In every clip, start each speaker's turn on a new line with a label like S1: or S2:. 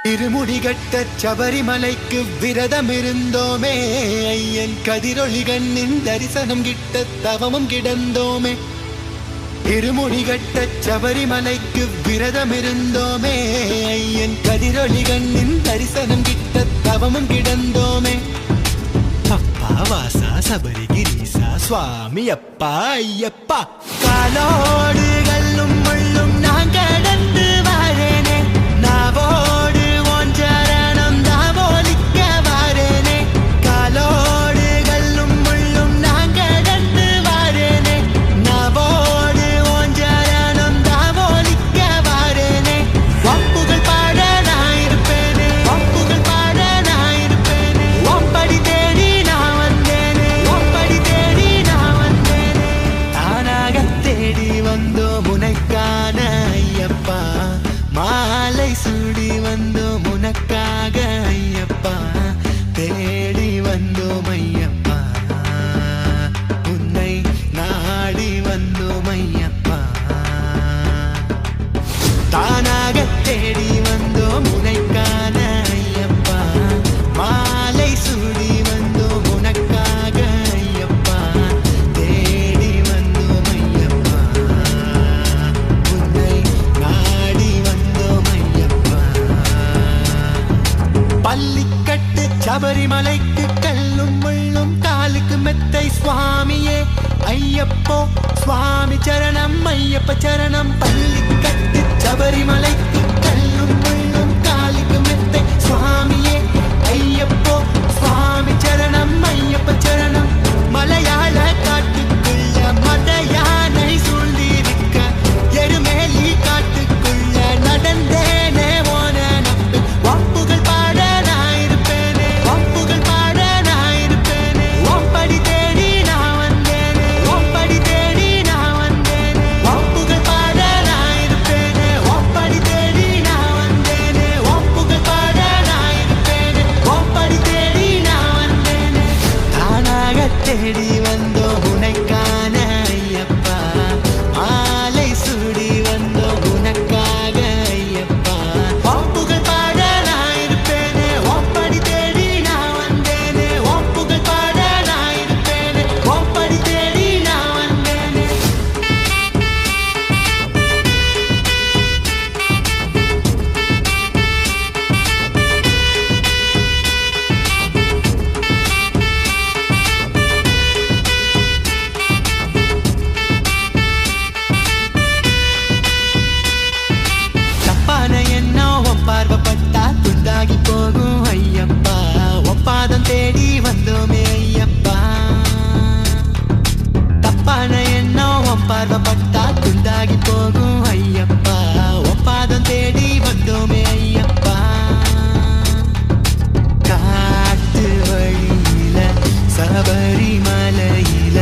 S1: திருமுடிகட்ட சபரிமலைக்கு விரதம் இருந்தோமே, ஐயன் கதிரொளி கண்ணின் தரிசனம் கிட்ட தவமும் கிடந்தோமே. திருமுடிகட்ட சபரிமலைக்கு விரதம் இருந்தோமே, ஐயன் கதிரொளி கண்ணின் தரிசனம் கிட்ட தவமும் கிடந்தோமே. அப்பா வாசா சபரிகிரீசா சுவாமி அப்பா ஐயப்பா, காலோடு கல்லும் முள்ளும் நான் கடந்து வரேனே, நாவோடு ஒன்றரணம் தாவோலிக்க வரேனே. காலோடு கல்லும் முள்ளும் நான் கடந்து வரேனே, நாவோடு ஒன்றரணம் தாவோலிக்க வரேனே. வப்புகள் பாட நான் இருப்பேனே, வப்புகள் பாட நான் இருப்பேனே. ஒம்படி தேடி நான் வந்தேனே, ஒம்படி தேடி நான் வந்தேனே. தானாக தேடி வந்தோம் உனக்கான ஐயப்பா, மாலை சூடி வந்தோம் உனக்காக ஐயப்பா, தேடி வந்தோம் ஐயப்பா, உன்னை நாடி வந்தோம் ஐயப்பா. தானாக தேடி வந்தோம் உனக்கான ஐயப்பா, மாலை சூடி வந்தோம் உனக்காக ஐயப்பா, தேடி வந்தோம் ஐயப்பா, உன்னை நாடி வந்தோம் ஐயப்பா. பள்ளிக்கட்டு சபரிமலைக்கு கல்லும் முள்ளும் காலுக்கு மெத்தை சுவாமியே ஐயப்போ, சுவாமி சரணம் ஐயப்ப சரணம். பள்ளிக்கட்டு சபரிமலைக்கு கல்லும் முள்ளும் காலுக்கு மெத்தை சுவாமியே ஐயப்போ, சுவாமி சரணம் ஐயப்ப சரணம். மலையாள காட்டுக்குள்ள மத யானை சூழ்ந்திருக்க, எருமேலி காட்டுக்குள்ள நடந்தேனே ஓன நம்பு. வப்புகள் பாட நான் இருப்பேனே, வப்புகள் பாட நான் இருப்பேனே. ஒம்படி தேடி நான் வந்தேனே, ஒம்படி தேடி நான் வந்தேனே. வப்புகள் பாட நான் இருப்பேனே, ஒம்படி தேடி நான் வந்தேனே. வப்புகள் பாட நான் இருப்பேனே, ஒம்படி தேடி நான் வந்தேனே. தானாக தேடி வந்தோம் உனக்கான ஐயப்பா, மாலை சூடி வந்தோம் உனக்காக ஐயப்பா. வப்புகள் பாட நான் இருப்பேனே, ஒம்படி தேடி நான் வந்தேனே. வப்புகள் பாட நான் இருப்பேனே, ஒம்படி தேடி நான் வந்தேனே. தப்பான எண்ணம் உன் பார்வைப்பட்டா துண்டாகி போகும் ஐயப்பா, ஒப்பாதம் தேடி வந்தோமே ஐயப்பா. தப்பான எண்ணம் உன் பார்வைப்பட்டா துண்டாகி போகும் ஐயப்பா, ஒப்பாதம் தேடி வந்தோமே ஐயப்பா. காட்டு வழியில சபரிமலையில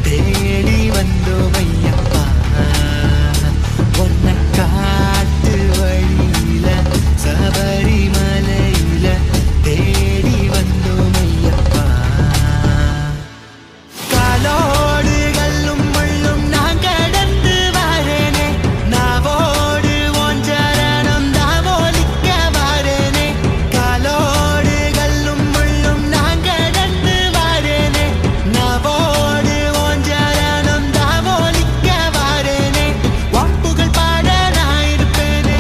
S1: தேடி வந்தோம் ஐயப்பா, உன்னை காட்டு வழியில சபரிமலையில தேடி வந்தோம் ஐயப்பா. காலோடு கல்லும் முள்ளும் நான் கடந்து வரேனே, நாவோடு ஒன்றரணம் தாவோலிக்க வரேனே. காலோடு கல்லும் முள்ளும் நான் கடந்து வரேனே, நாவோடு ஒன்றரணம் தாவோலிக்க வரேனே. வப்புகள் பாட நான் இருப்பேனே,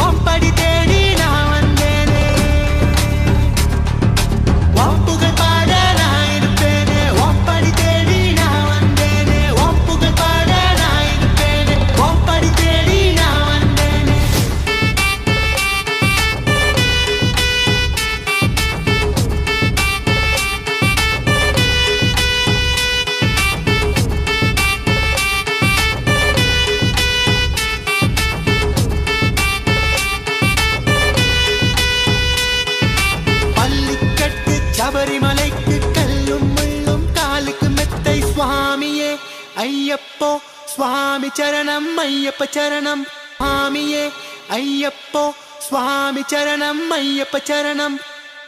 S1: ஒம்படி தேடி நான் வந்தேனே. வப்புகள் பாட நான் இருப்பேனே, ஒம்படி தேடி நான் வந்தேனே. வப்புகள் பாட நான் இருப்பேனே, ஒம்படி தேடி நான் வந்தேனே. பள்ளிக்கட்டு சபரிமலைக்கு கல்லும் முள்ளும் காலுக்கு மெத்தை சுவாமியே ஐயப்போ, சுவாமி சரணம் ஐயப்ப சரணம். சுவாமியே ஐயப்போ, சுவாமி சரணம் ஐயப்ப சரணம்.